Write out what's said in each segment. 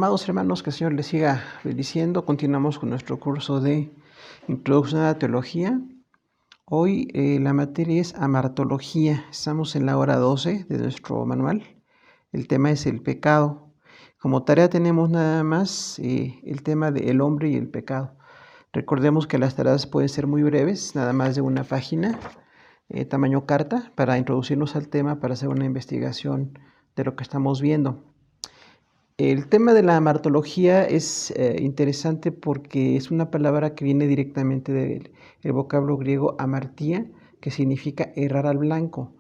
Amados hermanos, que el Señor les siga bendiciendo. Continuamos con nuestro curso de Introducción a la Teología. Hoy la materia es amartología. Estamos en la hora 12 de nuestro manual. El tema es el pecado. Como tarea tenemos nada más el tema del hombre y el pecado. Recordemos que las tareas pueden ser muy breves, nada más de una página, tamaño carta, para introducirnos al tema, para hacer una investigación de lo que estamos viendo. El tema de la amartología es interesante porque es una palabra que viene directamente del vocablo griego amartía, que significa errar al blanco.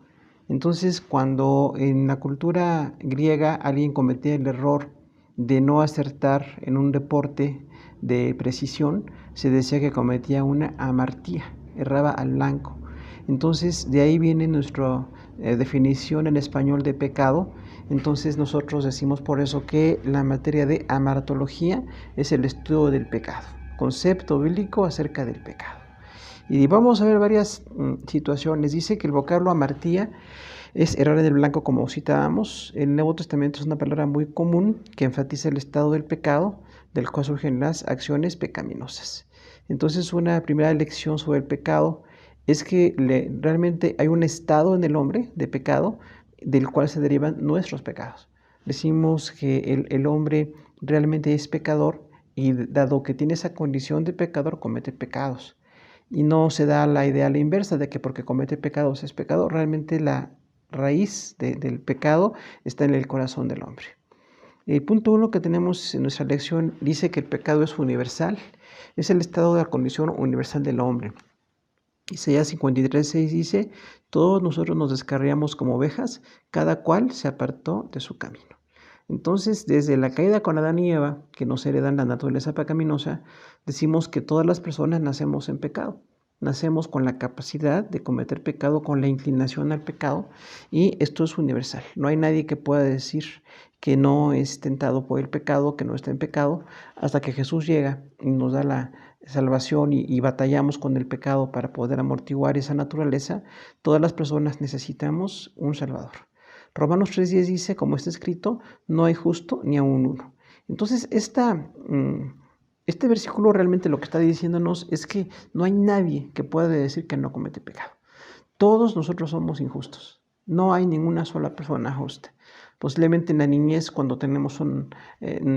Entonces, cuando en la cultura griega alguien cometía el error de no acertar en un deporte de precisión, se decía que cometía una amartía, erraba al blanco. Entonces, de ahí viene nuestra definición en español de pecado. Entonces nosotros decimos por eso que la materia de amartología es el estudio del pecado, concepto bíblico acerca del pecado. Y vamos a ver varias situaciones. Dice que el vocablo amartía es errar en el blanco, como citábamos. El Nuevo Testamento es una palabra muy común que enfatiza el estado del pecado, del cual surgen las acciones pecaminosas. Entonces, una primera lección sobre el pecado es que realmente hay un estado en el hombre de pecado del cual se derivan nuestros pecados. Decimos que el hombre realmente es pecador y dado que tiene esa condición de pecador, comete pecados. Y no se da la idea a la inversa de que porque comete pecados es pecador. Realmente la raíz del pecado está en el corazón del hombre. El punto 1 que tenemos en nuestra lección dice que el pecado es universal. Es el estado de la condición universal del hombre. Isaías 53:6 dice, todos nosotros nos descarriamos como ovejas, cada cual se apartó de su camino. Entonces, desde la caída con Adán y Eva, que nos heredan la naturaleza pecaminosa, decimos que todas las personas nacemos en pecado. Nacemos con la capacidad de cometer pecado, con la inclinación al pecado, y esto es universal. No hay nadie que pueda decir que no es tentado por el pecado, que no está en pecado, hasta que Jesús llega y nos da la salvación y batallamos con el pecado para poder amortiguar esa naturaleza. Todas las personas necesitamos un Salvador. Romanos 3:10 dice, como está escrito, no hay justo ni aun uno. Entonces, este versículo realmente lo que está diciéndonos es que no hay nadie que pueda decir que no comete pecado. Todos nosotros somos injustos. No hay ninguna sola persona justa. Posiblemente en la niñez, cuando tenemos un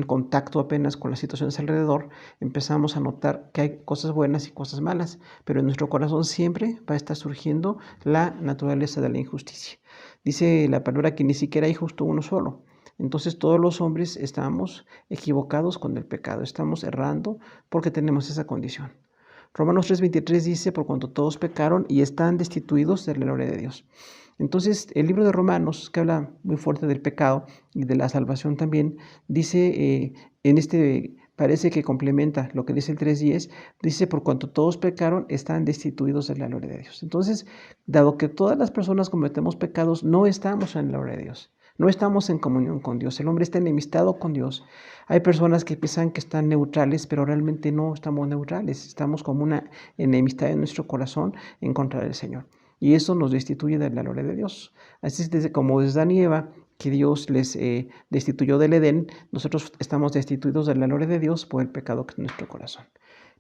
contacto apenas con las situaciones alrededor, empezamos a notar que hay cosas buenas y cosas malas, pero en nuestro corazón siempre va a estar surgiendo la naturaleza de la injusticia. Dice la palabra que ni siquiera hay justo uno solo. Entonces todos los hombres estamos equivocados con el pecado, estamos errando porque tenemos esa condición. Romanos 3:23 dice, por cuanto todos pecaron y están destituidos de la gloria de Dios. Entonces, el libro de Romanos, que habla muy fuerte del pecado y de la salvación también, dice, parece que complementa lo que dice el 3:10, dice, por cuanto todos pecaron, están destituidos de la gloria de Dios. Entonces, dado que todas las personas cometemos pecados, no estamos en la gloria de Dios. No estamos en comunión con Dios. El hombre está enemistado con Dios. Hay personas que piensan que están neutrales, pero realmente no estamos neutrales. Estamos como una enemistad en nuestro corazón en contra del Señor. Y eso nos destituye de la gloria de Dios. Así es como desde Adán y Eva, que Dios les destituyó del Edén, nosotros estamos destituidos de la gloria de Dios por el pecado que es en nuestro corazón.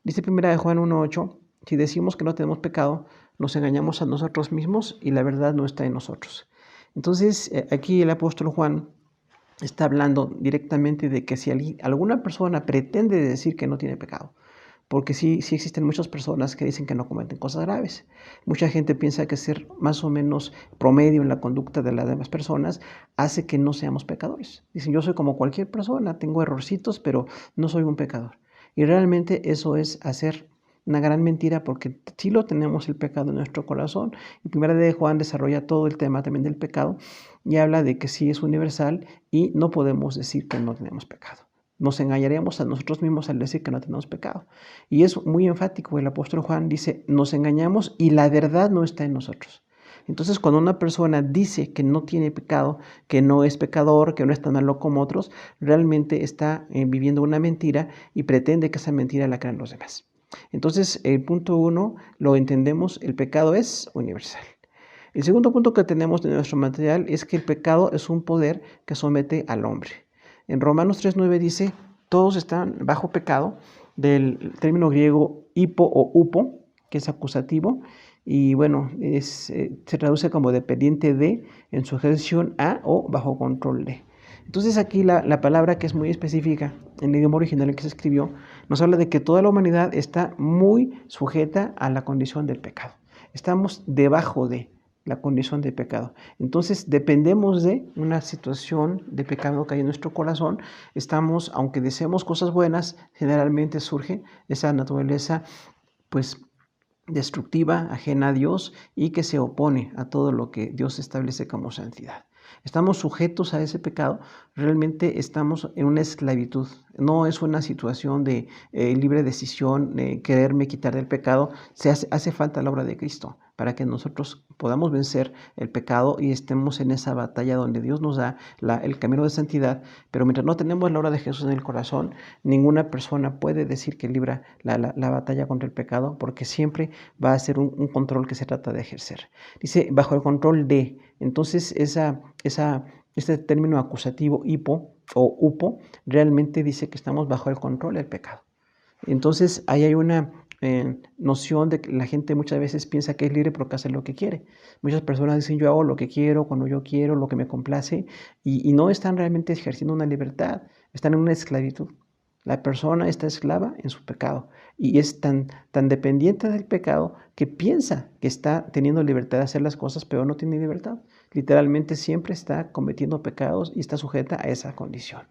Dice 1 Juan 1:8, si decimos que no tenemos pecado, nos engañamos a nosotros mismos y la verdad no está en nosotros. Entonces, aquí el apóstol Juan está hablando directamente de que si alguna persona pretende decir que no tiene pecado, porque sí existen muchas personas que dicen que no cometen cosas graves. Mucha gente piensa que ser más o menos promedio en la conducta de las demás personas hace que no seamos pecadores. Dicen, yo soy como cualquier persona, tengo errorcitos, pero no soy un pecador. Y realmente eso es hacer una gran mentira, porque sí lo tenemos el pecado en nuestro corazón. Y primera de Juan desarrolla todo el tema también del pecado y habla de que sí es universal y no podemos decir que no tenemos pecado. Nos engañaríamos a nosotros mismos al decir que no tenemos pecado. Y es muy enfático. El apóstol Juan dice, nos engañamos y la verdad no está en nosotros. Entonces, cuando una persona dice que no tiene pecado, que no es pecador, que no es tan malo como otros, realmente está viviendo una mentira y pretende que esa mentira la crean los demás. Entonces, el punto 1 lo entendemos, el pecado es universal. El segundo punto que tenemos de nuestro material es que el pecado es un poder que somete al hombre. En Romanos 3:9 dice, todos están bajo pecado, del término griego hipo o upo, que es acusativo, y bueno, se traduce como dependiente de, en sujeción a o bajo control de. Entonces aquí la palabra, que es muy específica en el idioma original en que se escribió, nos habla de que toda la humanidad está muy sujeta a la condición del pecado. Estamos debajo de la condición de pecado. Entonces dependemos de una situación de pecado que hay en nuestro corazón. Estamos, aunque deseemos cosas buenas, generalmente surge esa naturaleza pues destructiva, ajena a Dios y que se opone a todo lo que Dios establece como santidad. Estamos sujetos a ese pecado, realmente estamos en una esclavitud. No es una situación de libre decisión, quererme quitar del pecado. Hace falta la obra de Cristo para que nosotros podamos vencer el pecado y estemos en esa batalla donde Dios nos da el camino de santidad. Pero mientras no tenemos la obra de Jesús en el corazón, ninguna persona puede decir que libra la batalla contra el pecado, porque siempre va a ser un control que se trata de ejercer. Dice, bajo el control de. Entonces, este término acusativo hipo o upo realmente dice que estamos bajo el control del pecado. Entonces, ahí hay una noción de que la gente muchas veces piensa que es libre porque hace lo que quiere. Muchas personas dicen, yo hago lo que quiero, cuando yo quiero, lo que me complace, y no están realmente ejerciendo una libertad, están en una esclavitud. La persona está esclava en su pecado y es tan dependiente del pecado que piensa que está teniendo libertad de hacer las cosas, pero no tiene libertad. Literalmente siempre está cometiendo pecados y está sujeta a esa condición.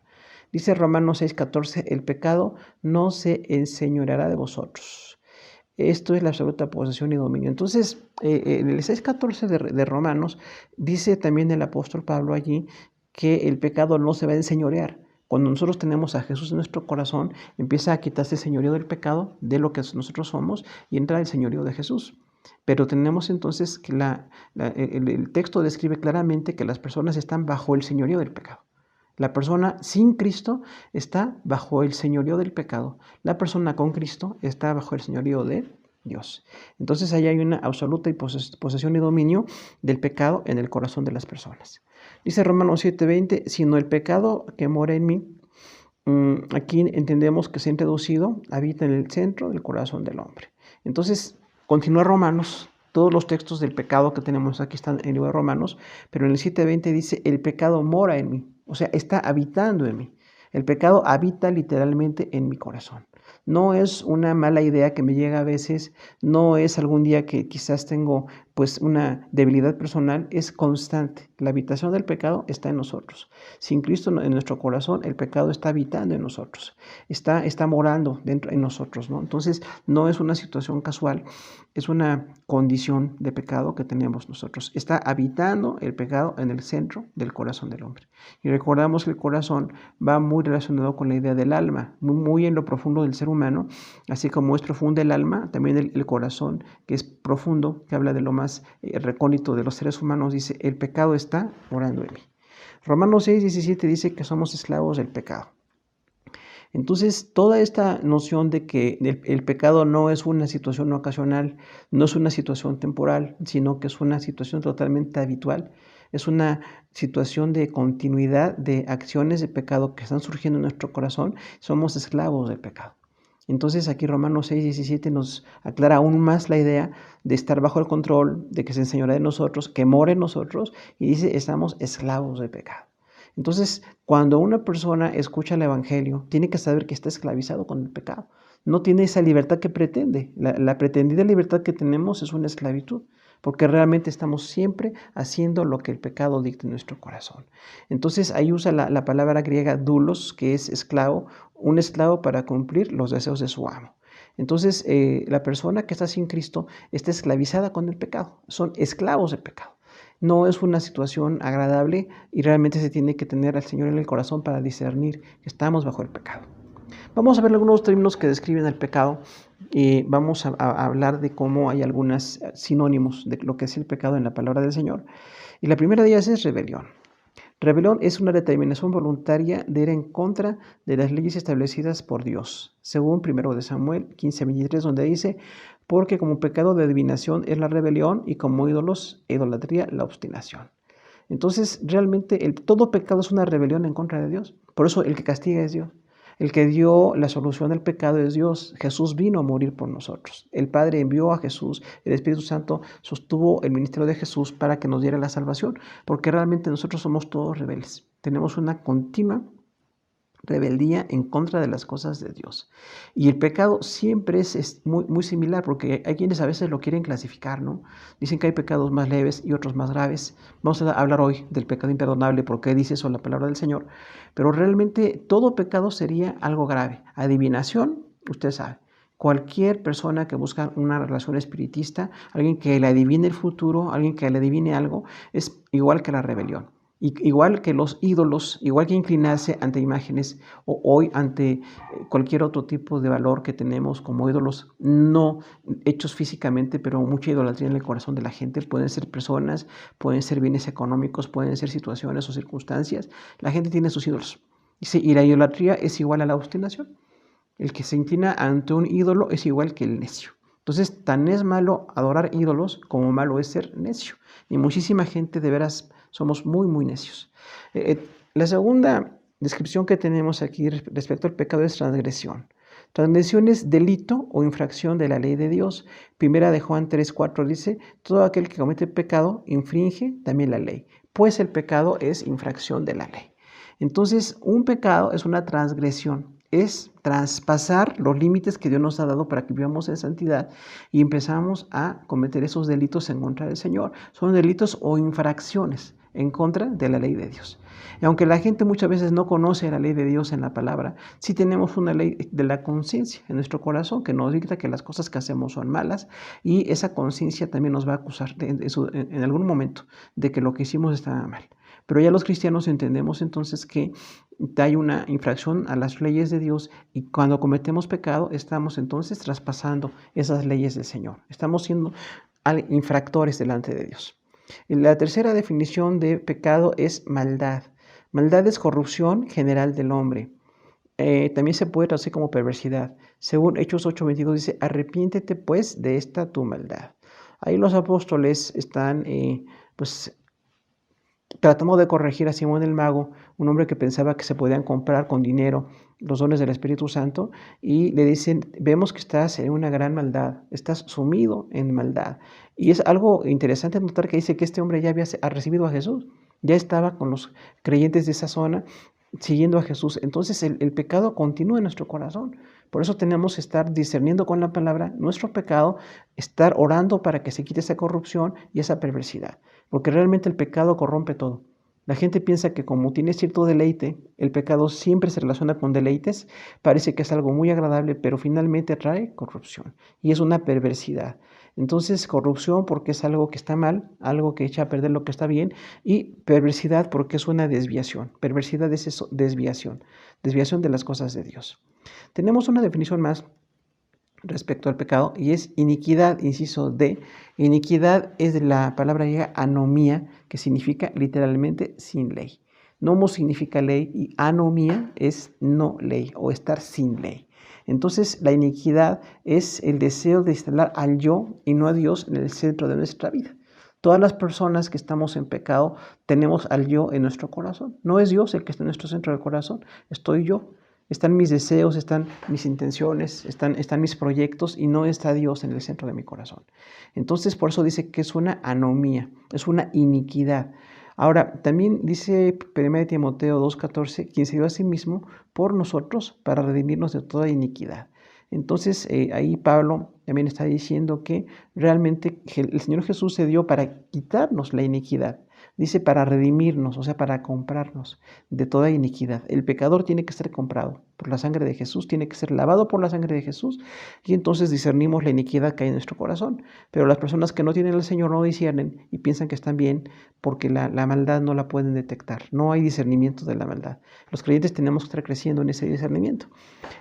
Dice Romanos 6:14, el pecado no se enseñoreará de vosotros. Esto es la absoluta posesión y dominio. Entonces, en el 6:14 de Romanos, dice también el apóstol Pablo allí que el pecado no se va a enseñorear. Cuando nosotros tenemos a Jesús en nuestro corazón, empieza a quitarse el señorío del pecado, de lo que nosotros somos, y entra el señorío de Jesús. Pero tenemos entonces que el texto describe claramente que las personas están bajo el señorío del pecado. La persona sin Cristo está bajo el señorío del pecado. La persona con Cristo está bajo el señorío de Dios. Entonces ahí hay una absoluta posesión y dominio del pecado en el corazón de las personas. Dice Romanos 7:20, sino el pecado que mora en mí. Aquí entendemos que se ha introducido, habita en el centro del corazón del hombre. Entonces, continúa Romanos. Todos los textos del pecado que tenemos aquí están en el libro de Romanos, pero en el 7:20 dice, el pecado mora en mí. O sea, está habitando en mí. El pecado habita literalmente en mi corazón. No es una mala idea que me llega a veces, no es algún día que quizás tengo pues una debilidad personal, es constante. La habitación del pecado está en nosotros. Sin Cristo en nuestro corazón, el pecado está habitando en nosotros, está morando dentro en nosotros, ¿no? Entonces, no es una situación casual, es una condición de pecado que tenemos nosotros. Está habitando el pecado en el centro del corazón del hombre. Y recordamos que el corazón va muy relacionado con la idea del alma, muy en lo profundo del ser humano, así como es profundo el alma, también el corazón, que es profundo, que habla de lo más recóndito de los seres humanos, dice, el pecado está morando en mí. Romanos 6:17 dice que somos esclavos del pecado. Entonces, toda esta noción de que el pecado no es una situación ocasional, no es una situación temporal, sino que es una situación totalmente habitual, es una situación de continuidad de acciones de pecado que están surgiendo en nuestro corazón, somos esclavos del pecado. Entonces aquí Romanos 6:17 nos aclara aún más la idea de estar bajo el control, de que se enseñorea de nosotros, que mora en nosotros, y dice, estamos esclavos del pecado. Entonces, cuando una persona escucha el Evangelio, tiene que saber que está esclavizado con el pecado. No tiene esa libertad que pretende. La pretendida libertad que tenemos es una esclavitud, porque realmente estamos siempre haciendo lo que el pecado dicta en nuestro corazón. Entonces, ahí usa la palabra griega doulos, que es esclavo, un esclavo para cumplir los deseos de su amo. Entonces, la persona que está sin Cristo está esclavizada con el pecado. Son esclavos del pecado. No es una situación agradable y realmente se tiene que tener al Señor en el corazón para discernir que estamos bajo el pecado. Vamos a ver algunos términos que describen el pecado y vamos a hablar de cómo hay algunos sinónimos de lo que es el pecado en la palabra del Señor. Y la primera de ellas es rebelión. Rebelión es una determinación voluntaria de ir en contra de las leyes establecidas por Dios, según 1 Samuel 15:23, donde dice, porque como pecado de adivinación es la rebelión y como ídolos, idolatría, la obstinación. Entonces, realmente todo pecado es una rebelión en contra de Dios. Por eso el que castiga es Dios. El que dio la solución al pecado es Dios. Jesús vino a morir por nosotros. El Padre envió a Jesús. El Espíritu Santo sostuvo el ministerio de Jesús para que nos diera la salvación, porque realmente nosotros somos todos rebeldes. Tenemos una continua rebeldía en contra de las cosas de Dios. Y el pecado siempre es muy similar, porque hay quienes a veces lo quieren clasificar, ¿no? Dicen que hay pecados más leves y otros más graves. Vamos a hablar hoy del pecado imperdonable, porque dice eso la palabra del Señor. Pero realmente todo pecado sería algo grave. Adivinación, usted sabe. Cualquier persona que busca una relación espiritista, alguien que le adivine el futuro, alguien que le adivine algo, es igual que la rebelión. Igual que los ídolos, igual que inclinarse ante imágenes o hoy ante cualquier otro tipo de valor que tenemos como ídolos, no hechos físicamente, pero mucha idolatría en el corazón de la gente. Pueden ser personas, pueden ser bienes económicos, pueden ser situaciones o circunstancias. La gente tiene sus ídolos. Y la idolatría es igual a la obstinación. El que se inclina ante un ídolo es igual que el necio. Entonces, tan es malo adorar ídolos como malo es ser necio. Y muchísima gente de veras somos muy necios. La segunda descripción que tenemos aquí respecto al pecado es transgresión. Transgresión es delito o infracción de la ley de Dios. Primera de Juan 3:4 dice, todo aquel que comete pecado infringe también la ley, pues el pecado es infracción de la ley. Entonces, un pecado es una transgresión, es traspasar los límites que Dios nos ha dado para que vivamos en santidad y empezamos a cometer esos delitos en contra del Señor. Son delitos o infracciones en contra de la ley de Dios. Y aunque la gente muchas veces no conoce la ley de Dios en la palabra, sí tenemos una ley de la conciencia en nuestro corazón que nos dicta que las cosas que hacemos son malas y esa conciencia también nos va a acusar en algún momento de que lo que hicimos estaba mal. Pero ya los cristianos entendemos entonces que hay una infracción a las leyes de Dios y cuando cometemos pecado estamos entonces traspasando esas leyes del Señor. Estamos siendo infractores delante de Dios. La tercera definición de pecado es maldad. Maldad es corrupción general del hombre. También se puede traducir como perversidad. Según Hechos 8:22 dice, arrepiéntete pues de esta tu maldad. Ahí los apóstoles están tratamos de corregir a Simón el Mago, un hombre que pensaba que se podían comprar con dinero los dones del Espíritu Santo, y le dicen, vemos que estás en una gran maldad, estás sumido en maldad. Y es algo interesante notar que dice que este hombre ya había recibido a Jesús, ya estaba con los creyentes de esa zona, siguiendo a Jesús. Entonces el pecado continúa en nuestro corazón. Por eso tenemos que estar discerniendo con la palabra nuestro pecado, estar orando para que se quite esa corrupción y esa perversidad. Porque realmente el pecado corrompe todo. La gente piensa que como tiene cierto deleite, el pecado siempre se relaciona con deleites, parece que es algo muy agradable, pero finalmente trae corrupción y es una perversidad. Entonces, corrupción porque es algo que está mal, algo que echa a perder lo que está bien, y perversidad porque es una desviación. Perversidad es eso, desviación de las cosas de Dios. Tenemos una definición más respecto al pecado y es iniquidad, inciso D. Iniquidad es de la palabra griega anomía, que significa literalmente sin ley. Nomos significa ley y anomía es no ley o estar sin ley. Entonces la iniquidad es el deseo de instalar al yo y no a Dios en el centro de nuestra vida. Todas las personas que estamos en pecado tenemos al yo en nuestro corazón. No es Dios el que está en nuestro centro del corazón, estoy yo. Están mis deseos, están mis intenciones, están mis proyectos y no está Dios en el centro de mi corazón. Entonces, por eso dice que es una anomía, es una iniquidad. Ahora, también dice 1 Timoteo 2:14, quien se dio a sí mismo por nosotros para redimirnos de toda iniquidad. Entonces, ahí Pablo también está diciendo que realmente el Señor Jesús se dio para quitarnos la iniquidad. Dice para redimirnos, o sea, para comprarnos de toda iniquidad. El pecador tiene que ser comprado por la sangre de Jesús, tiene que ser lavado por la sangre de Jesús y entonces discernimos la iniquidad que hay en nuestro corazón. Pero las personas que no tienen al Señor no disciernen y piensan que están bien porque la maldad no la pueden detectar. No hay discernimiento de la maldad. Los creyentes tenemos que estar creciendo en ese discernimiento.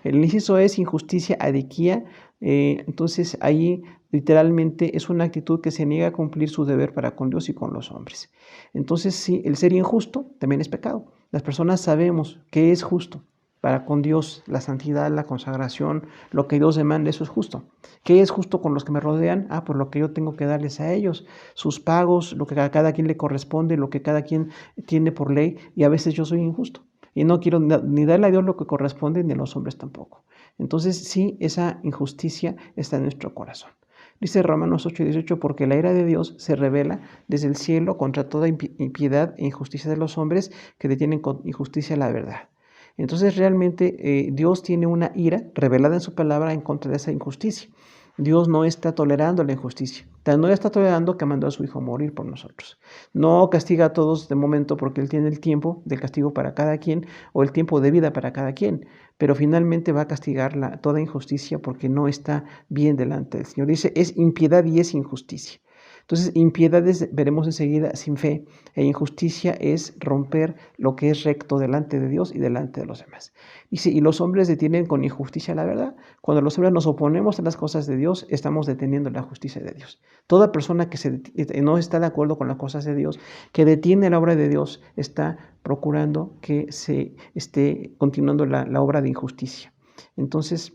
El inciso es injusticia, adiquía. Entonces ahí literalmente es una actitud que se niega a cumplir su deber para con Dios y con los hombres. Entonces sí, el ser injusto también es pecado. Las personas sabemos qué es justo para con Dios, la santidad, la consagración, lo que Dios demanda, eso es justo. ¿Qué es justo con los que me rodean? Pues lo que yo tengo que darles a ellos, sus pagos, lo que a cada quien le corresponde, lo que cada quien tiene por ley, y a veces yo soy injusto. y no quiero ni darle a Dios lo que corresponde, ni a los hombres tampoco. Entonces sí, esa injusticia está en nuestro corazón. Dice Romanos 8:18, porque la ira de Dios se revela desde el cielo contra toda impiedad e injusticia de los hombres que detienen con injusticia la verdad. Entonces realmente Dios tiene una ira revelada en su palabra en contra de esa injusticia. Dios no está tolerando la injusticia. No está tolerando que mandó a su Hijo a morir por nosotros. No castiga a todos de momento porque Él tiene el tiempo del castigo para cada quien o el tiempo de vida para cada quien. Pero finalmente va a castigar toda injusticia porque no está bien delante del Señor. Dice, es impiedad y es injusticia. Entonces, impiedad veremos enseguida, sin fe, e injusticia es romper lo que es recto delante de Dios y delante de los demás. Dice, y los hombres detienen con injusticia la verdad. Cuando los hombres nos oponemos a las cosas de Dios, estamos deteniendo la justicia de Dios. Toda persona que no está de acuerdo con las cosas de Dios, que detiene la obra de Dios, está procurando que se esté continuando la obra de injusticia. Entonces,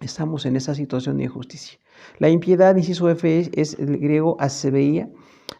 estamos en esa situación de injusticia. La impiedad, inciso F, es el griego asebeia.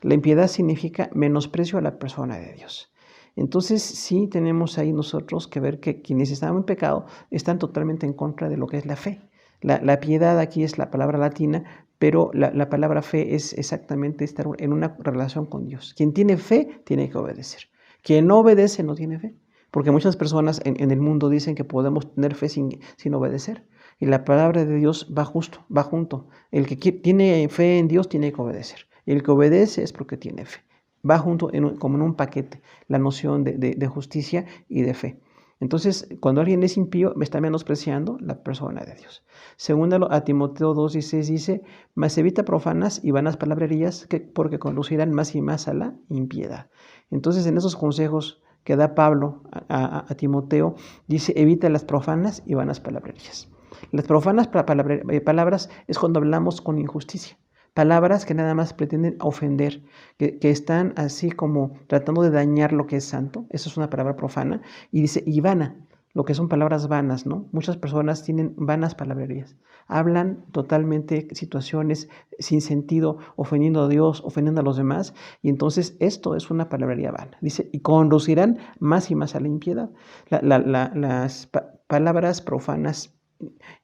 La impiedad significa menosprecio a la persona de Dios. Entonces sí tenemos ahí nosotros que ver que quienes están en pecado están totalmente en contra de lo que es la fe. La piedad aquí es la palabra latina, pero la palabra fe es exactamente estar en una relación con Dios. Quien tiene fe tiene que obedecer. Quien no obedece no tiene fe. Porque muchas personas en el mundo dicen que podemos tener fe sin obedecer. Y la palabra de Dios va junto. El que tiene fe en Dios tiene que obedecer. El que obedece es porque tiene fe. Va junto como en un paquete, la noción de justicia y de fe. Entonces, cuando alguien es impío, me está menospreciando la persona de Dios. Segundo, a Timoteo 2:16 dice, mas evita profanas y vanas palabrerías porque conducirán más y más a la impiedad. Entonces, en esos consejos que da Pablo a Timoteo, dice, evita las profanas y vanas palabrerías. Las profanas palabras es cuando hablamos con injusticia. Palabras que nada más pretenden ofender, que están así como tratando de dañar lo que es santo. Eso es una palabra profana. Y dice, y vana, lo que son palabras vanas, ¿no? Muchas personas tienen vanas palabrerías. Hablan totalmente situaciones sin sentido, ofendiendo a Dios, ofendiendo a los demás. Y entonces esto es una palabrería vana. Dice, y conducirán más y más a la impiedad. Las palabras profanas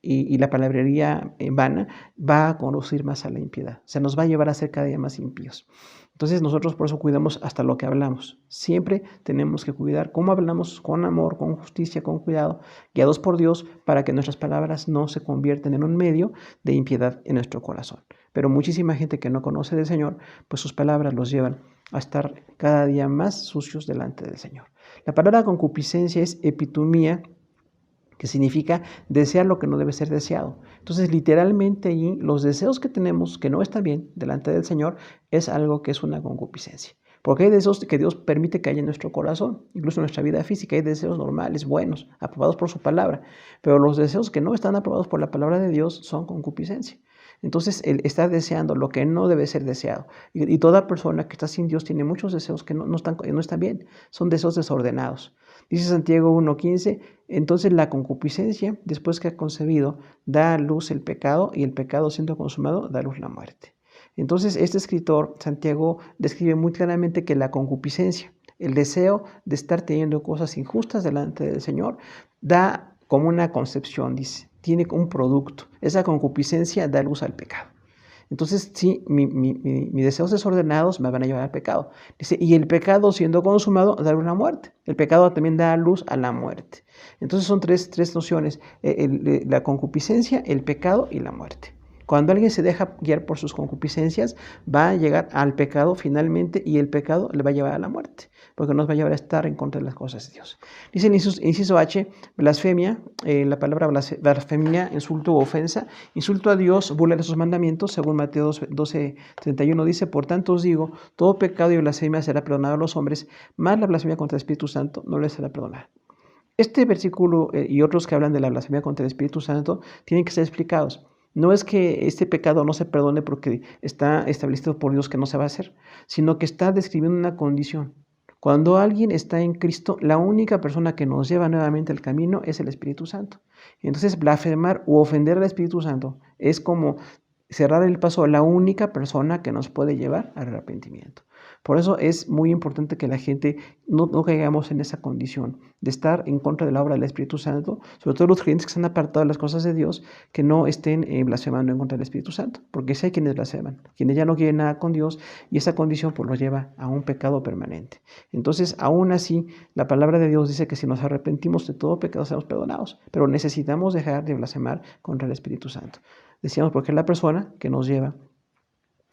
y la palabrería vana va a conducir más a la impiedad. Se nos va a llevar a ser cada día más impíos. Entonces nosotros por eso cuidamos hasta lo que hablamos. Siempre tenemos que cuidar cómo hablamos, con amor, con justicia, con cuidado, guiados por Dios, para que nuestras palabras no se conviertan en un medio de impiedad en nuestro corazón. Pero muchísima gente que no conoce del Señor, pues sus palabras los llevan a estar cada día más sucios delante del Señor. La palabra concupiscencia es epitumía, que significa desear lo que no debe ser deseado. Entonces, literalmente ahí los deseos que tenemos que no están bien delante del Señor es algo que es una concupiscencia. Porque hay deseos que Dios permite que haya en nuestro corazón, incluso en nuestra vida física, hay deseos normales, buenos, aprobados por su palabra, pero los deseos que no están aprobados por la palabra de Dios son concupiscencia. Entonces, él está deseando lo que no debe ser deseado. Y toda persona que está sin Dios tiene muchos deseos que no están bien, son deseos desordenados. Dice Santiago 1:15, entonces la concupiscencia, después que ha concebido, da a luz el pecado, y el pecado siendo consumado, da a luz la muerte. Entonces este escritor, Santiago, describe muy claramente que la concupiscencia, el deseo de estar teniendo cosas injustas delante del Señor, da como una concepción, dice, tiene un producto. Esa concupiscencia da luz al pecado. Entonces, sí, mis deseos desordenados me van a llevar al pecado. Dice, y el pecado siendo consumado da luz a la muerte. El pecado también da luz a la muerte. Entonces son tres nociones, la concupiscencia, el pecado y la muerte. Cuando alguien se deja guiar por sus concupiscencias, va a llegar al pecado finalmente, y el pecado le va a llevar a la muerte, porque nos va a llevar a estar en contra de las cosas de Dios. Dice el inciso H, blasfemia, la palabra blasfemia, insulto o ofensa, insulto a Dios, burla de sus mandamientos, según Mateo 12:31 dice, por tanto os digo, todo pecado y blasfemia será perdonado a los hombres, mas la blasfemia contra el Espíritu Santo no les será perdonada. Este versículo y otros que hablan de la blasfemia contra el Espíritu Santo tienen que ser explicados. No es que este pecado no se perdone porque está establecido por Dios que no se va a hacer, sino que está describiendo una condición. Cuando alguien está en Cristo, la única persona que nos lleva nuevamente al camino es el Espíritu Santo. Entonces, blasfemar u ofender al Espíritu Santo es como cerrar el paso a la única persona que nos puede llevar al arrepentimiento. Por eso es muy importante que la gente no caigamos en esa condición de estar en contra de la obra del Espíritu Santo, sobre todo los creyentes que se han apartado de las cosas de Dios, que no estén blasfemando en contra del Espíritu Santo, porque sí hay quienes blasfeman, quienes ya no quieren nada con Dios, y esa condición pues los lleva a un pecado permanente. Entonces, aún así, la palabra de Dios dice que si nos arrepentimos de todo pecado seremos perdonados, pero necesitamos dejar de blasfemar contra el Espíritu Santo. Decíamos porque es la persona que nos lleva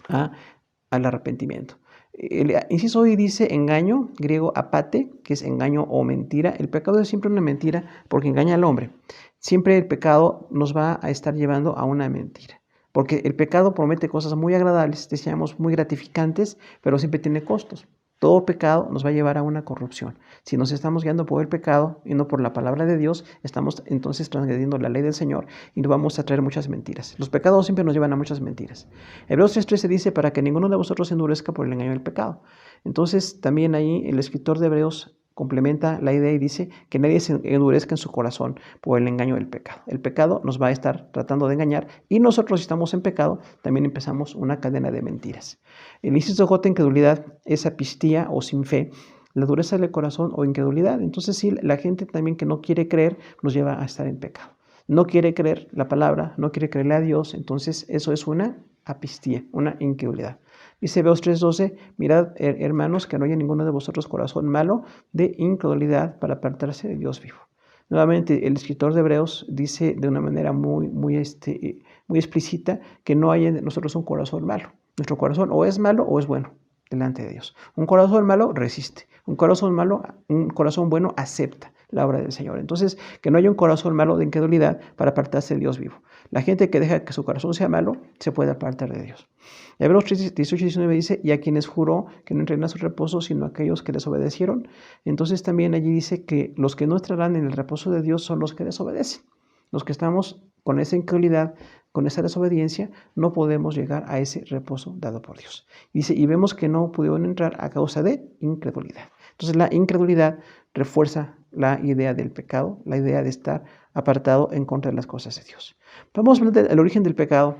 al arrepentimiento. El inciso hoy dice engaño, griego apate, que es engaño o mentira. El pecado es siempre una mentira porque engaña al hombre. Siempre el pecado nos va a estar llevando a una mentira. Porque el pecado promete cosas muy agradables, decíamos muy gratificantes, pero siempre tiene costos. Todo pecado nos va a llevar a una corrupción. Si nos estamos guiando por el pecado y no por la palabra de Dios, estamos entonces transgrediendo la ley del Señor y nos vamos a traer muchas mentiras. Los pecados siempre nos llevan a muchas mentiras. Hebreos 3:13 dice, para que ninguno de vosotros se endurezca por el engaño del pecado. Entonces también ahí el escritor de Hebreos complementa la idea y dice que nadie se endurezca en su corazón por el engaño del pecado. El pecado nos va a estar tratando de engañar y nosotros si estamos en pecado también empezamos una cadena de mentiras. El inciso J, incredulidad, es apistía o sin fe, la dureza del corazón o incredulidad. Entonces sí, la gente también que no quiere creer nos lleva a estar en pecado. No quiere creer la palabra, no quiere creerle a Dios, entonces eso es una apistía, una incredulidad. Dice Hebreos 3:12, mirad, hermanos, que no haya ninguno de vosotros corazón malo de incredulidad para apartarse de Dios vivo. Nuevamente, el escritor de Hebreos dice de una manera muy explícita que no haya en nosotros un corazón malo. Nuestro corazón o es malo o es bueno delante de Dios. Un corazón malo resiste. Un corazón bueno acepta la obra del Señor. Entonces, que no haya un corazón malo de incredulidad para apartarse de Dios vivo. La gente que deja que su corazón sea malo, se puede apartar de Dios. Hebreos 18-19 dice, y a quienes juró que no entrarán a su reposo, sino a aquellos que desobedecieron. Entonces también allí dice que los que no entrarán en el reposo de Dios son los que desobedecen. Los que estamos con esa incredulidad, con esa desobediencia, no podemos llegar a ese reposo dado por Dios. Dice, y vemos que no pudieron entrar a causa de incredulidad. Entonces la incredulidad refuerza la idea del pecado, la idea de estar apartado en contra de las cosas de Dios. Vamos a hablar del origen del pecado.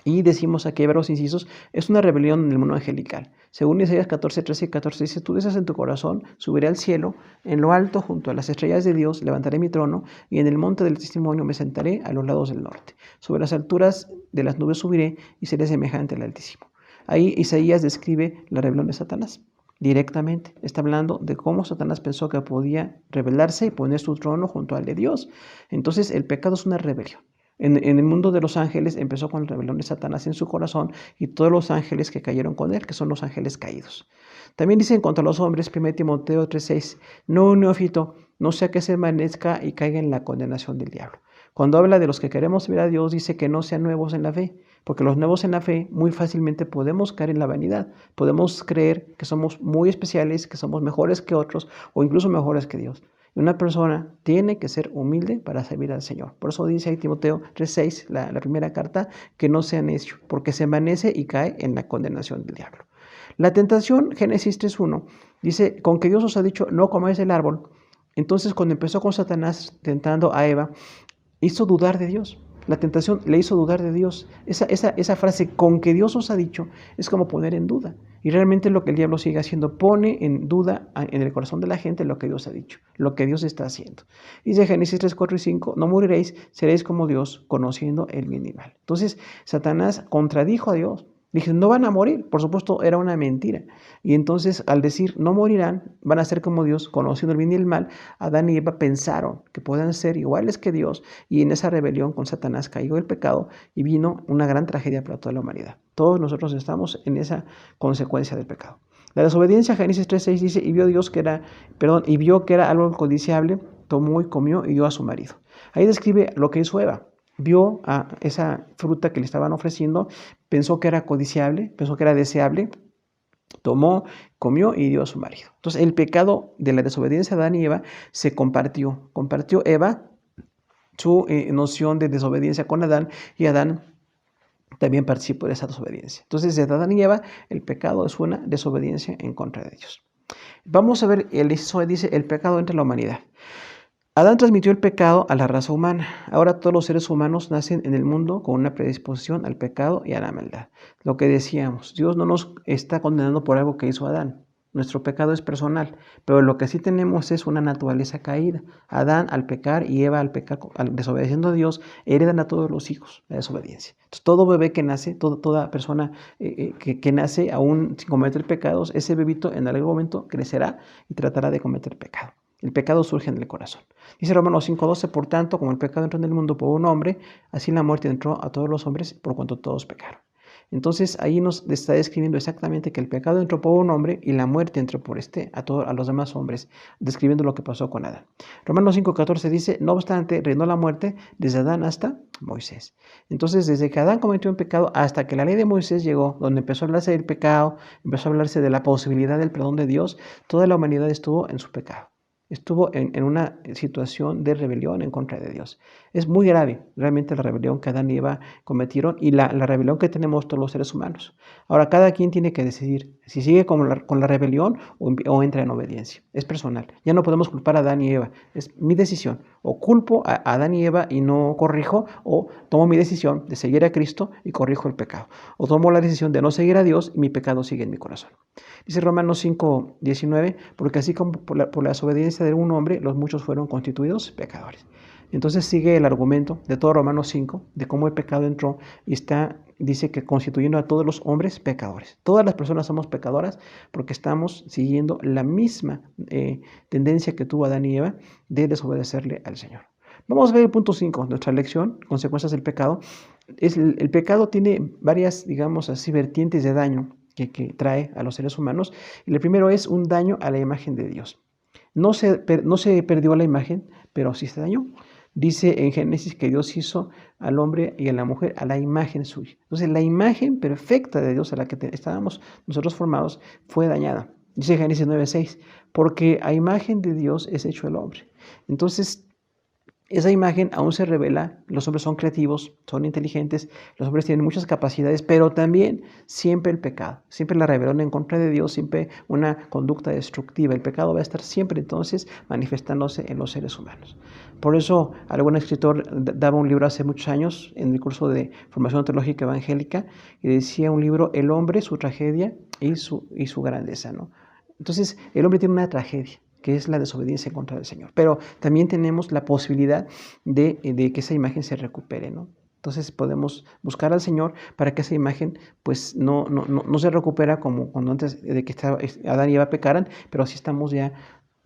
Y decimos aquí, varios incisos, es una rebelión en el mundo angelical. Según Isaías 14:13 y 14 dice, tú dices en tu corazón, subiré al cielo, en lo alto, junto a las estrellas de Dios, levantaré mi trono, y en el monte del testimonio me sentaré a los lados del norte. Sobre las alturas de las nubes subiré, y seré semejante al Altísimo. Ahí Isaías describe la rebelión de Satanás. Directamente, está hablando de cómo Satanás pensó que podía rebelarse y poner su trono junto al de Dios. Entonces, el pecado es una rebelión. En el mundo de los ángeles empezó con la rebelión de Satanás en su corazón y todos los ángeles que cayeron con él, que son los ángeles caídos. También dice en cuanto a los hombres, 1 Timoteo 3:6, no un neófito, no sea que se envanezca y caiga en la condenación del diablo. Cuando habla de los que queremos ver a Dios, dice que no sean nuevos en la fe, porque los nuevos en la fe muy fácilmente podemos caer en la vanidad. Podemos creer que somos muy especiales, que somos mejores que otros o incluso mejores que Dios. Una persona tiene que ser humilde para servir al Señor. Por eso dice ahí Timoteo 3:6, la primera carta, que no sea necio, porque se envanece y cae en la condenación del diablo. La tentación, Génesis 3:1, dice, con que Dios os ha dicho, no comáis del árbol. Entonces, cuando empezó con Satanás tentando a Eva, hizo dudar de Dios. La tentación le hizo dudar de Dios. Esa frase, con que Dios os ha dicho, es como poner en duda. Y realmente lo que el diablo sigue haciendo, pone en duda en el corazón de la gente lo que Dios ha dicho, lo que Dios está haciendo. Dice Génesis 3, 4 y 5, no moriréis, seréis como Dios, conociendo el bien y el mal. Entonces, Satanás contradijo a Dios. Dije, no van a morir. Por supuesto, era una mentira. Y entonces, al decir no morirán, van a ser como Dios, conociendo el bien y el mal, Adán y Eva pensaron que puedan ser iguales que Dios. Y en esa rebelión con Satanás cayó el pecado y vino una gran tragedia para toda la humanidad. Todos nosotros estamos en esa consecuencia del pecado. La desobediencia, Génesis 3:6 dice, y vio que era algo codiciable, tomó y comió y dio a su marido. Ahí describe lo que hizo Eva. Vio a esa fruta que le estaban ofreciendo, pensó que era codiciable, pensó que era deseable, tomó, comió y dio a su marido. Entonces el pecado de la desobediencia de Adán y Eva se compartió. Compartió Eva su noción de desobediencia con Adán y Adán también participó de esa desobediencia. Entonces de Adán y Eva el pecado es una desobediencia en contra de Dios. Vamos a ver, el inciso dice el pecado entre la humanidad. Adán transmitió el pecado a la raza humana. Ahora todos los seres humanos nacen en el mundo con una predisposición al pecado y a la maldad. Lo que decíamos, Dios no nos está condenando por algo que hizo Adán. Nuestro pecado es personal, pero lo que sí tenemos es una naturaleza caída. Adán al pecar y Eva al pecar, desobedeciendo a Dios, heredan a todos los hijos la desobediencia. Entonces, todo bebé que nace, toda persona que nace aún sin cometer pecados, ese bebito en algún momento crecerá y tratará de cometer pecado. El pecado surge en el corazón. Dice Romanos 5:12, por tanto, como el pecado entró en el mundo por un hombre, así la muerte entró a todos los hombres por cuanto todos pecaron. Entonces ahí nos está describiendo exactamente que el pecado entró por un hombre y la muerte entró por a los demás hombres, describiendo lo que pasó con Adán. Romanos 5:14 dice, no obstante, reinó la muerte desde Adán hasta Moisés. Entonces, desde que Adán cometió un pecado hasta que la ley de Moisés llegó, donde empezó a hablarse del pecado, empezó a hablarse de la posibilidad del perdón de Dios, toda la humanidad estuvo en su pecado. Estuvo en una situación de rebelión en contra de Dios. Es muy grave realmente la rebelión que Adán y Eva cometieron y la rebelión que tenemos todos los seres humanos. Ahora, cada quien tiene que decidir si sigue con la rebelión o entra en obediencia. Es personal. Ya no podemos culpar a Adán y Eva. Es mi decisión. O culpo a Adán y Eva y no corrijo, o tomo mi decisión de seguir a Cristo y corrijo el pecado. O tomo la decisión de no seguir a Dios y mi pecado sigue en mi corazón. Dice Romanos 5:19, porque así como por la desobediencia de un hombre, los muchos fueron constituidos pecadores. Entonces sigue el argumento de todo Romanos 5, de cómo el pecado entró y dice que constituyendo a todos los hombres pecadores. Todas las personas somos pecadoras porque estamos siguiendo la misma tendencia que tuvo Adán y Eva de desobedecerle al Señor. Vamos a ver el punto 5, nuestra lección, consecuencias del pecado. El pecado tiene varias, digamos así, vertientes de daño que trae a los seres humanos. Y el primero es un daño a la imagen de Dios. No se perdió la imagen, pero sí se dañó. Dice en Génesis que Dios hizo al hombre y a la mujer a la imagen suya. Entonces la imagen perfecta de Dios a la que estábamos nosotros formados fue dañada. Dice Génesis 9:6, porque a imagen de Dios es hecho el hombre. Entonces esa imagen aún se revela, los hombres son creativos, son inteligentes, los hombres tienen muchas capacidades, pero también siempre el pecado, siempre la rebelión en contra de Dios, siempre una conducta destructiva. El pecado va a estar siempre entonces manifestándose en los seres humanos. Por eso algún escritor daba un libro hace muchos años en el curso de formación teológica evangélica y decía un libro, El hombre, su tragedia y su grandeza, ¿no? Entonces el hombre tiene una tragedia, que es la desobediencia en contra del Señor. Pero también tenemos la posibilidad de que esa imagen se recupere, ¿no? Entonces podemos buscar al Señor para que esa imagen pues no se recupera como cuando antes de que Adán y Eva pecaran, pero sí estamos ya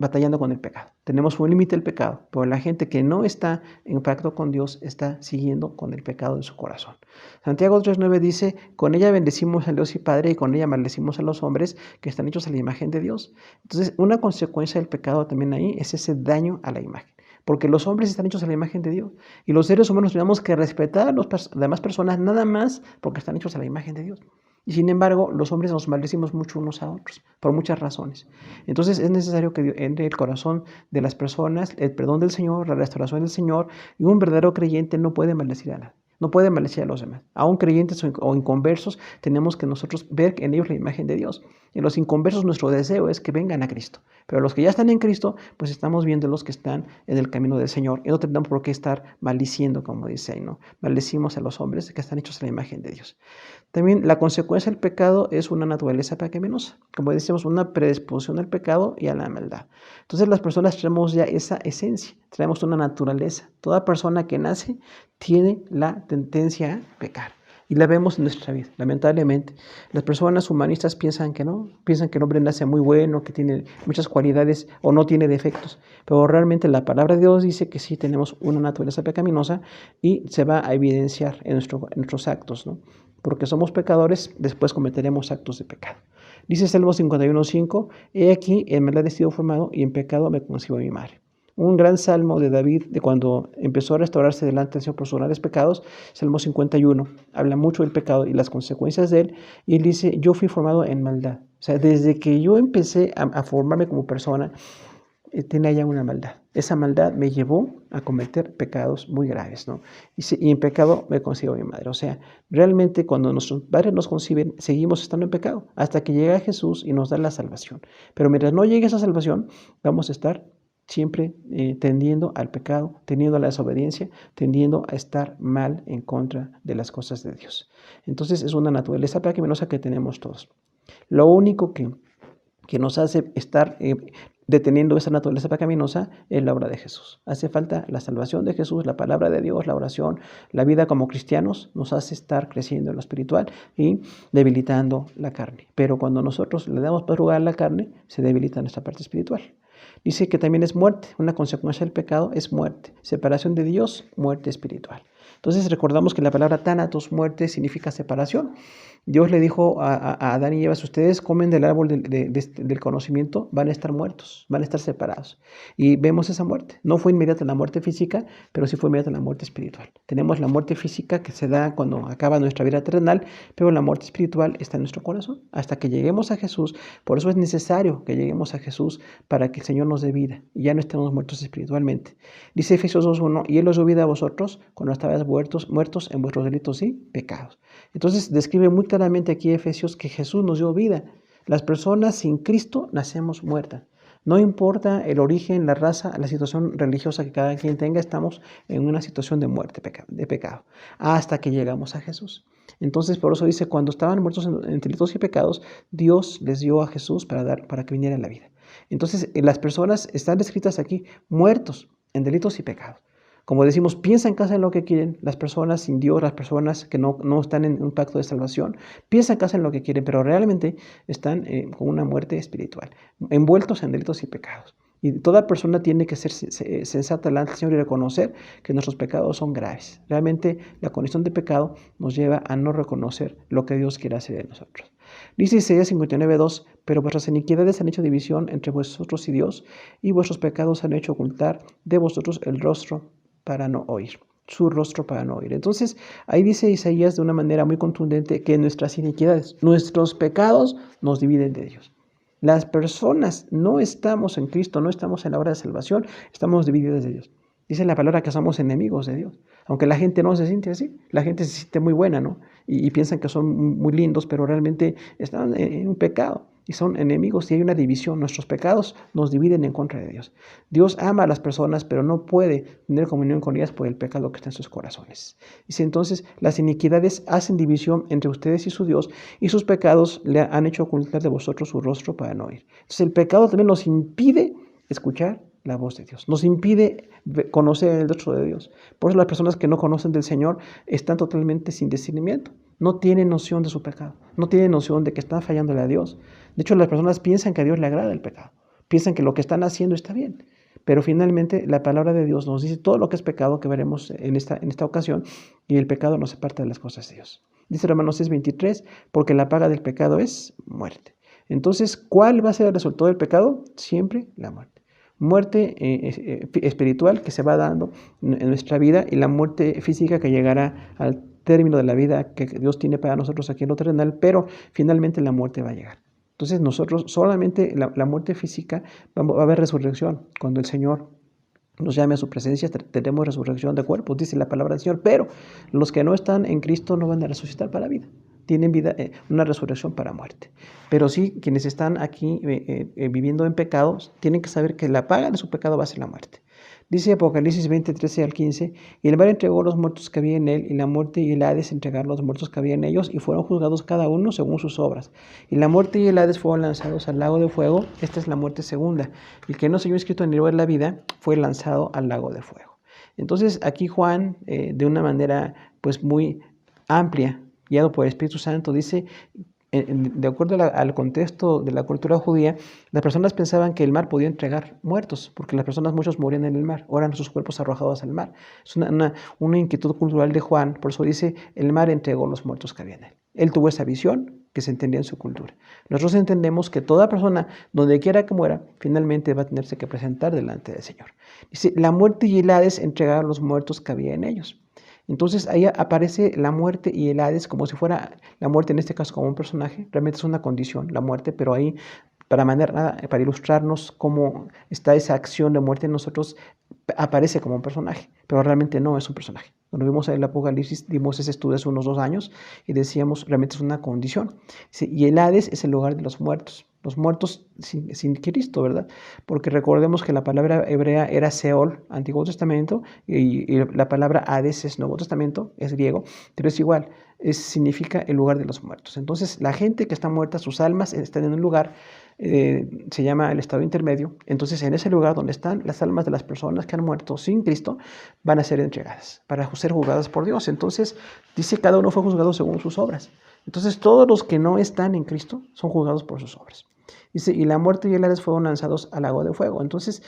batallando con el pecado. Tenemos un límite del pecado, pero la gente que no está en pacto con Dios está siguiendo con el pecado en su corazón. Santiago 3:9 dice, con ella bendecimos a Dios y Padre y con ella maldecimos a los hombres que están hechos a la imagen de Dios. Entonces, una consecuencia del pecado también ahí es ese daño a la imagen. Porque los hombres están hechos a la imagen de Dios. Y los seres humanos tenemos que respetar a las demás personas nada más porque están hechos a la imagen de Dios. Y sin embargo, los hombres nos maldecimos mucho unos a otros, por muchas razones. Entonces es necesario que entre el corazón de las personas el perdón del Señor, la restauración del Señor, y un verdadero creyente no puede maldecir a nadie. No puede maldecir a los demás. Aún creyentes o inconversos, tenemos que nosotros ver en ellos la imagen de Dios. En los inconversos nuestro deseo es que vengan a Cristo. Pero los que ya están en Cristo, pues estamos viendo los que están en el camino del Señor. Y no tenemos por qué estar maldiciendo, como dice ahí, ¿no? Maldecimos a los hombres que están hechos a la imagen de Dios. También la consecuencia del pecado es una naturaleza pecaminosa. Como decíamos, una predisposición al pecado y a la maldad. Entonces las personas traemos ya esa esencia, traemos una naturaleza. Toda persona que nace tiene la tendencia a pecar. Y la vemos en nuestra vida, lamentablemente. Las personas humanistas piensan que no, piensan que el hombre nace muy bueno, que tiene muchas cualidades o no tiene defectos. Pero realmente la palabra de Dios dice que sí tenemos una naturaleza pecaminosa y se va a evidenciar en nuestros actos, ¿no? Porque somos pecadores, después cometeremos actos de pecado. Dice Salmo 51:5, he aquí, en maldad he sido formado y en pecado me concibió mi madre. Un gran salmo de David, de cuando empezó a restaurarse delante del Señor por sus grandes pecados, Salmo 51, habla mucho del pecado y las consecuencias de él, y él dice, yo fui formado en maldad. O sea, desde que yo empecé a formarme como persona, tenía ya una maldad. Esa maldad me llevó a cometer pecados muy graves, ¿no? Y en pecado me concibió mi madre. O sea, realmente cuando nuestros padres nos conciben, seguimos estando en pecado, hasta que llega Jesús y nos da la salvación. Pero mientras no llegue esa salvación, vamos a estar siempre tendiendo al pecado, tendiendo a la desobediencia, tendiendo a estar mal en contra de las cosas de Dios. Entonces es una naturaleza pecaminosa que tenemos todos. Lo único que nos hace estar deteniendo esa naturaleza pecaminosa es la obra de Jesús. Hace falta la salvación de Jesús, la palabra de Dios, la oración, la vida como cristianos nos hace estar creciendo en lo espiritual y debilitando la carne. Pero cuando nosotros le damos lugar a la carne, se debilita nuestra parte espiritual. Dice que también es muerte, una consecuencia del pecado es muerte, separación de Dios, muerte espiritual. Entonces recordamos que la palabra tánatos, muerte, significa separación. Dios le dijo a Adán y Eva, si ustedes comen del árbol del conocimiento, van a estar muertos, van a estar separados. Y vemos esa muerte. No fue inmediata la muerte física, pero sí fue inmediata la muerte espiritual. Tenemos la muerte física que se da cuando acaba nuestra vida terrenal, pero la muerte espiritual está en nuestro corazón. Hasta que lleguemos a Jesús, por eso es necesario que lleguemos a Jesús para que el Señor nos dé vida y ya no estemos muertos espiritualmente. Dice Efesios 2:1, y Él os dio vida a vosotros cuando estabais muertos en vuestros delitos y pecados. Entonces describe muy claramente aquí Efesios que Jesús nos dio vida. Las personas sin Cristo nacemos muertas. No importa el origen, la raza, la situación religiosa que cada quien tenga, estamos en una situación de muerte, de pecado, hasta que llegamos a Jesús. Entonces, por eso dice, cuando estaban muertos en delitos y pecados, Dios les dio a Jesús para que viniera la vida. Entonces, las personas están descritas aquí muertos en delitos y pecados. Como decimos, piensan que hacen lo que quieren. Las personas sin Dios, las personas que no están en un pacto de salvación, piensan que hacen lo que quieren, pero realmente están con una muerte espiritual, envueltos en delitos y pecados. Y toda persona tiene que ser sensata delante del Señor y reconocer que nuestros pecados son graves. Realmente la condición de pecado nos lleva a no reconocer lo que Dios quiere hacer de nosotros. Dice Isaías 59:2, pero vuestras iniquidades han hecho división entre vosotros y Dios, y vuestros pecados han hecho ocultar de vosotros el rostro para no oír, su rostro para no oír. Entonces, ahí dice Isaías de una manera muy contundente que nuestras iniquidades, nuestros pecados nos dividen de Dios. Las personas no estamos en Cristo, no estamos en la obra de salvación, estamos divididos de Dios. Dice la palabra que somos enemigos de Dios. Aunque la gente no se siente así, la gente se siente muy buena, ¿no? Y piensan que son muy lindos, pero realmente están en un pecado y son enemigos y hay una división. Nuestros pecados nos dividen en contra de Dios. Dios ama a las personas, pero no puede tener comunión con ellas por el pecado que está en sus corazones. Dice entonces, las iniquidades hacen división entre ustedes y su Dios, y sus pecados le han hecho ocultar de vosotros su rostro para no oír. Entonces el pecado también nos impide escuchar la voz de Dios, nos impide conocer el rostro de Dios. Por eso las personas que no conocen del Señor están totalmente sin discernimiento, no tienen noción de su pecado, no tienen noción de que están fallándole a Dios. De hecho, las personas piensan que a Dios le agrada el pecado, piensan que lo que están haciendo está bien, pero finalmente la palabra de Dios nos dice todo lo que es pecado que veremos en esta ocasión, y el pecado nos aparta de las cosas de Dios. Dice Romanos 6:23, porque la paga del pecado es muerte. Entonces, ¿cuál va a ser el resultado del pecado? Siempre la muerte. Muerte espiritual que se va dando en nuestra vida, y la muerte física que llegará al término de la vida que Dios tiene para nosotros aquí en lo terrenal, pero finalmente la muerte va a llegar. Entonces nosotros solamente la muerte física va a haber resurrección. Cuando el Señor nos llame a su presencia, tendremos resurrección de cuerpos, dice la palabra del Señor, pero los que no están en Cristo no van a resucitar para vida. Tienen vida, una resurrección para muerte. Pero sí, quienes están aquí viviendo en pecados, tienen que saber que la paga de su pecado va a ser la muerte. Dice Apocalipsis 20:13-15, y el mar entregó los muertos que había en él, y la muerte y el Hades entregaron los muertos que había en ellos, y fueron juzgados cada uno según sus obras. Y la muerte y el Hades fueron lanzados al lago de fuego. Esta es la muerte segunda. El que no se halló inscrito en el libro de la vida fue lanzado al lago de fuego. Entonces aquí Juan, de una manera pues muy amplia, guiado por el Espíritu Santo, dice, de acuerdo al contexto de la cultura judía, las personas pensaban que el mar podía entregar muertos, porque las personas, muchos morían en el mar, o eran sus cuerpos arrojados al mar. Es una inquietud cultural de Juan, por eso dice, el mar entregó los muertos que había en él. Él tuvo esa visión que se entendía en su cultura. Nosotros entendemos que toda persona, donde quiera que muera, finalmente va a tenerse que presentar delante del Señor. Dice, la muerte y el Hades entregaron los muertos que había en ellos. Entonces ahí aparece la muerte y el Hades como si fuera la muerte, en este caso como un personaje. Realmente es una condición, la muerte, pero ahí para ilustrarnos cómo está esa acción de muerte en nosotros, aparece como un personaje, pero realmente no es un personaje. Cuando vimos el Apocalipsis, dimos ese estudio hace unos 2 años y decíamos, realmente es una condición. Y el Hades es el lugar de los muertos sin Cristo, ¿verdad? Porque recordemos que la palabra hebrea era Seol, Antiguo Testamento, y la palabra Hades es Nuevo Testamento, es griego, pero es igual, significa el lugar de los muertos. Entonces, la gente que está muerta, sus almas están en un lugar, se llama el estado intermedio. Entonces, en ese lugar donde están las almas de las personas que han muerto sin Cristo, van a ser entregadas para ser juzgadas por Dios. Entonces, dice, cada uno fue juzgado según sus obras. Entonces, todos los que no están en Cristo son juzgados por sus obras. Dice, y la muerte y el Hades fueron lanzados al lago de fuego. Entonces,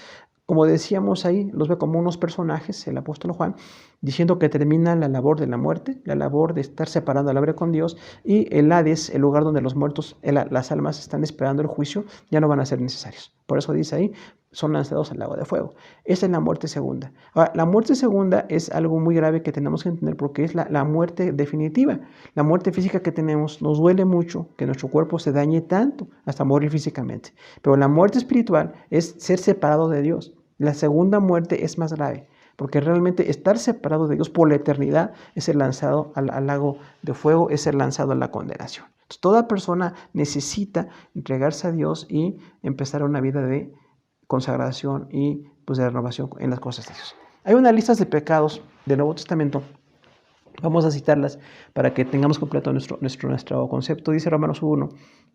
como decíamos ahí, los ve como unos personajes, el apóstol Juan, diciendo que termina la labor de la muerte, la labor de estar separando al hombre con Dios, y el Hades, el lugar donde los muertos, las almas están esperando el juicio, ya no van a ser necesarios. Por eso dice ahí, son lanzados al lago de fuego. Esa es la muerte segunda. Ahora, la muerte segunda es algo muy grave que tenemos que entender porque es la muerte definitiva. La muerte física que tenemos nos duele mucho que nuestro cuerpo se dañe tanto hasta morir físicamente. Pero la muerte espiritual es ser separado de Dios. La segunda muerte es más grave, porque realmente estar separado de Dios por la eternidad es ser lanzado al lago de fuego, es ser lanzado a la condenación. Entonces, toda persona necesita entregarse a Dios y empezar una vida de consagración y pues, de renovación en las cosas de Dios. Hay unas listas de pecados del Nuevo Testamento. Vamos a citarlas para que tengamos completo nuestro concepto. Dice Romanos 1,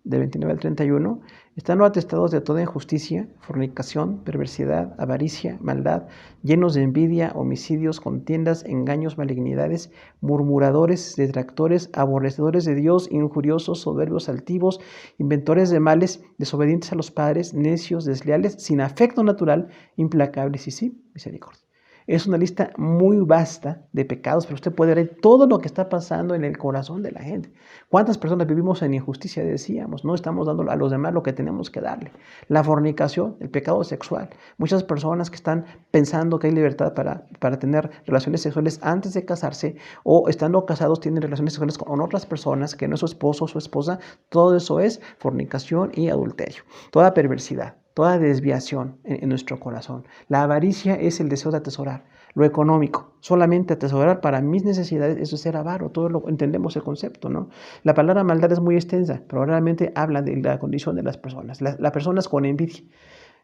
de 29 al 31, están atestados de toda injusticia, fornicación, perversidad, avaricia, maldad, llenos de envidia, homicidios, contiendas, engaños, malignidades, murmuradores, detractores, aborrecedores de Dios, injuriosos, soberbios, altivos, inventores de males, desobedientes a los padres, necios, desleales, sin afecto natural, implacables y sin misericordia. Es una lista muy vasta de pecados, pero usted puede ver todo lo que está pasando en el corazón de la gente. ¿Cuántas personas vivimos en injusticia? Decíamos, no estamos dando a los demás lo que tenemos que darle. La fornicación, el pecado sexual. Muchas personas que están pensando que hay libertad para tener relaciones sexuales antes de casarse o estando casados tienen relaciones sexuales con otras personas que no es su esposo o su esposa. Todo eso es fornicación y adulterio. Toda perversidad. Toda desviación en nuestro corazón. La avaricia es el deseo de atesorar, lo económico. Solamente atesorar para mis necesidades, eso es ser avaro. Todos lo entendemos el concepto, ¿no? La palabra maldad es muy extensa, pero realmente habla de la condición de las personas. Las personas con envidia,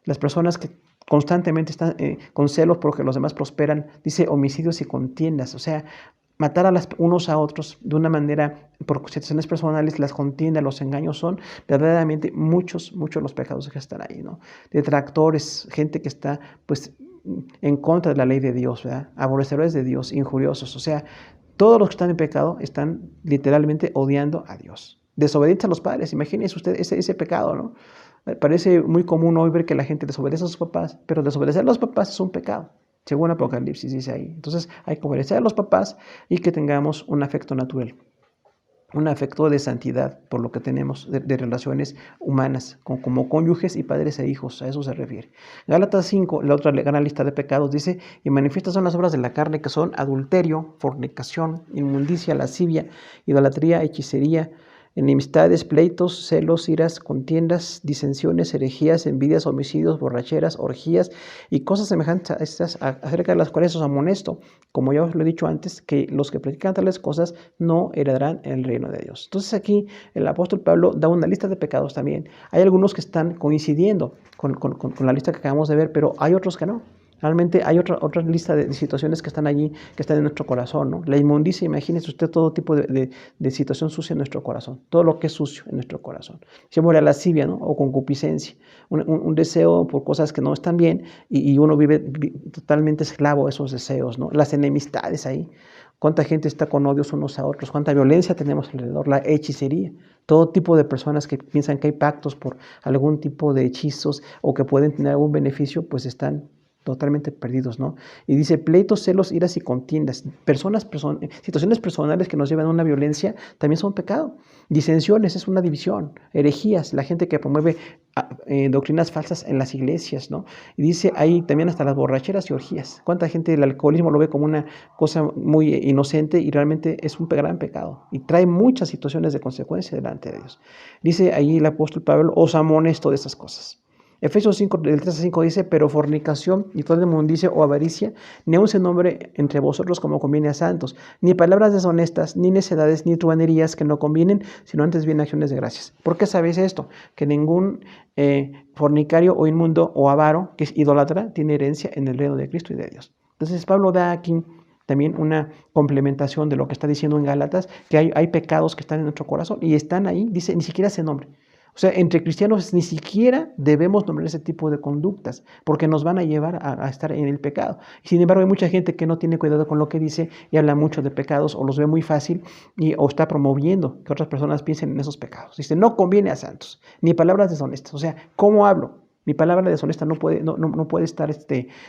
las personas que constantemente están con celos porque los demás prosperan, dice homicidios y contiendas, o sea, matar a unos a otros de una manera, por situaciones personales, las contiendas, los engaños son verdaderamente muchos los pecados que están ahí, ¿no? Detractores, gente que está, pues, en contra de la ley de Dios, ¿verdad? Aborrecedores de Dios, injuriosos, o sea, todos los que están en pecado están literalmente odiando a Dios. Desobedientes a los padres, imagínense usted ese pecado, ¿no? Parece muy común hoy ver que la gente desobedece a sus papás, pero desobedecer a los papás es un pecado. Según Apocalipsis dice ahí. Entonces hay que obedecer a los papás y que tengamos un afecto natural, un afecto de santidad por lo que tenemos de relaciones humanas, como cónyuges y padres e hijos, a eso se refiere. Gálatas 5, la otra gran lista de pecados, dice, y manifiestas son las obras de la carne que son adulterio, fornicación, inmundicia, lascivia, idolatría, hechicería, enemistades, pleitos, celos, iras, contiendas, disensiones, herejías, envidias, homicidios, borracheras, orgías y cosas semejantes a estas, acerca de las cuales os amonesto, como ya os lo he dicho antes, que los que practican tales cosas no heredarán el reino de Dios. Entonces aquí el apóstol Pablo da una lista de pecados también. Hay algunos que están coincidiendo con la lista que acabamos de ver, pero hay otros que no. Realmente hay otra lista de situaciones que están allí, que están en nuestro corazón, ¿no? La inmundicia, imagínese usted todo tipo de situación sucia en nuestro corazón, todo lo que es sucio en nuestro corazón. Siempre la lascivia, ¿no? O concupiscencia, un deseo por cosas que no están bien y uno vive totalmente esclavo de esos deseos, ¿no? Las enemistades ahí, cuánta gente está con odios unos a otros, cuánta violencia tenemos alrededor, la hechicería, todo tipo de personas que piensan que hay pactos por algún tipo de hechizos o que pueden tener algún beneficio, pues están totalmente perdidos, ¿no? Y dice pleitos, celos, iras y contiendas. Situaciones personales que nos llevan a una violencia también son pecado. Disensiones es una división. Herejías, la gente que promueve doctrinas falsas en las iglesias, ¿no? Y dice ahí también hasta las borracheras y orgías. ¿Cuánta gente el alcoholismo lo ve como una cosa muy inocente y realmente es un gran pecado? Y trae muchas situaciones de consecuencia delante de Dios. Dice ahí el apóstol Pablo, os amonesto de estas cosas. Efesios 5, del 3 a 5 dice, pero fornicación y toda inmundicia o avaricia, ni aun se nombre entre vosotros como conviene a santos, ni palabras deshonestas, ni necedades, ni truhanerías que no convienen, sino antes bien acciones de gracias. ¿Por qué sabéis esto? Que ningún fornicario o inmundo o avaro, que es idólatra, tiene herencia en el reino de Cristo y de Dios. Entonces Pablo da aquí también una complementación de lo que está diciendo en Gálatas, que hay pecados que están en nuestro corazón y están ahí, dice, ni siquiera se nombre. O sea, entre cristianos ni siquiera debemos nombrar ese tipo de conductas, porque nos van a llevar a estar en el pecado. Sin embargo, hay mucha gente que no tiene cuidado con lo que dice y habla mucho de pecados o los ve muy fácil o está promoviendo que otras personas piensen en esos pecados. Dice, no conviene a santos, ni palabras deshonestas. O sea, ¿cómo hablo? Mi palabra deshonesta no puede estar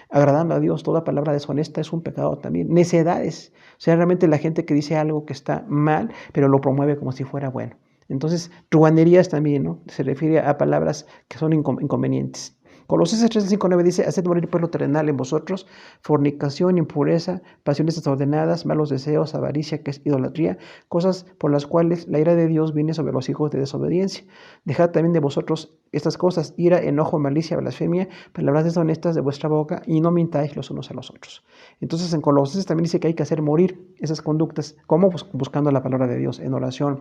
agradando a Dios. Toda palabra deshonesta es un pecado también. Necedades. O sea, realmente la gente que dice algo que está mal, pero lo promueve como si fuera bueno. Entonces, truhanerías también, ¿no? Se refiere a palabras que son inconvenientes. Colosenses 3, 5, 9 dice, haced morir pues lo terrenal en vosotros, fornicación, impureza, pasiones desordenadas, malos deseos, avaricia, que es idolatría, cosas por las cuales la ira de Dios viene sobre los hijos de desobediencia. Dejad también de vosotros estas cosas, ira, enojo, malicia, blasfemia, palabras deshonestas de vuestra boca, y no mintáis los unos a los otros. Entonces en Colosenses también dice que hay que hacer morir esas conductas, como buscando la palabra de Dios, en oración,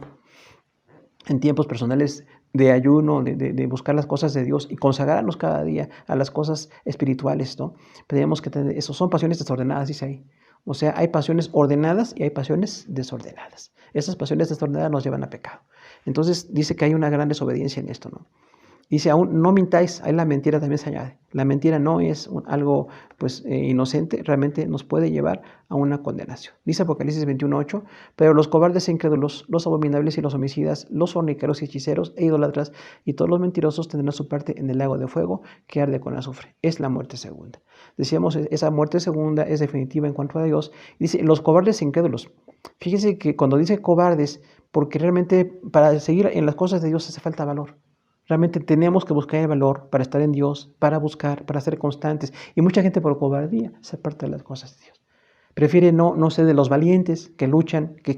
en tiempos personales de ayuno, de buscar las cosas de Dios y consagrarnos cada día a las cosas espirituales, ¿no? Tenemos que tener, eso son pasiones desordenadas, dice ahí. O sea, hay pasiones ordenadas y hay pasiones desordenadas. Esas pasiones desordenadas nos llevan a pecado. Entonces dice que hay una gran desobediencia en esto, ¿no? Dice, aún no mintáis, ahí la mentira también se añade. La mentira no es algo inocente, realmente nos puede llevar a una condenación. Dice Apocalipsis 21:8, pero los cobardes e incrédulos, los abominables y los homicidas, los forniqueros y hechiceros e idólatras y todos los mentirosos tendrán su parte en el lago de fuego que arde con azufre. Es la muerte segunda. Decíamos, esa muerte segunda es definitiva en cuanto a Dios. Dice, los cobardes e incrédulos. Fíjese que cuando dice cobardes, porque realmente para seguir en las cosas de Dios hace falta valor. Realmente tenemos que buscar el valor para estar en Dios, para buscar, para ser constantes. Y mucha gente por cobardía se aparta de las cosas de Dios. Prefiere no ser de los valientes que luchan, que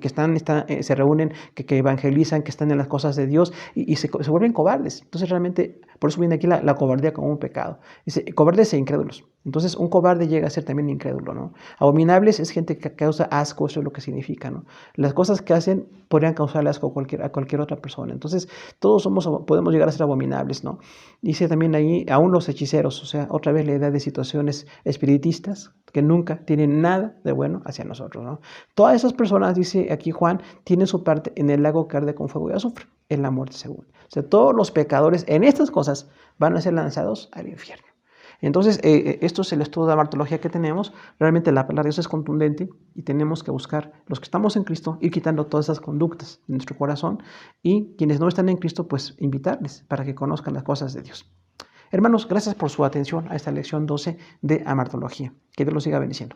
se reúnen, que evangelizan, que están en las cosas de Dios y se vuelven cobardes. Entonces realmente, por eso viene aquí la cobardía como un pecado. Dice, cobardes e incrédulos. Entonces un cobarde llega a ser también incrédulo, ¿no? Abominables es gente que causa asco, eso es lo que significa, ¿no? Las cosas que hacen podrían causarle asco a cualquier otra persona. Entonces todos podemos llegar a ser abominables, ¿no? Dice también ahí, aún los hechiceros, o sea, otra vez la idea de situaciones espiritistas que nunca tienen nada de bueno hacia nosotros, ¿no? Todas esas personas, dice aquí Juan, tienen su parte en el lago que arde con fuego y azufre, en la muerte segunda. O sea, todos los pecadores en estas cosas van a ser lanzados al infierno. Entonces, esto es el estudio de la martología que tenemos. Realmente la palabra de Dios es contundente y tenemos que buscar, los que estamos en Cristo, ir quitando todas esas conductas de nuestro corazón y quienes no están en Cristo, pues invitarles para que conozcan las cosas de Dios. Hermanos, gracias por su atención a esta lección 12 de amartología. Que Dios los siga bendiciendo.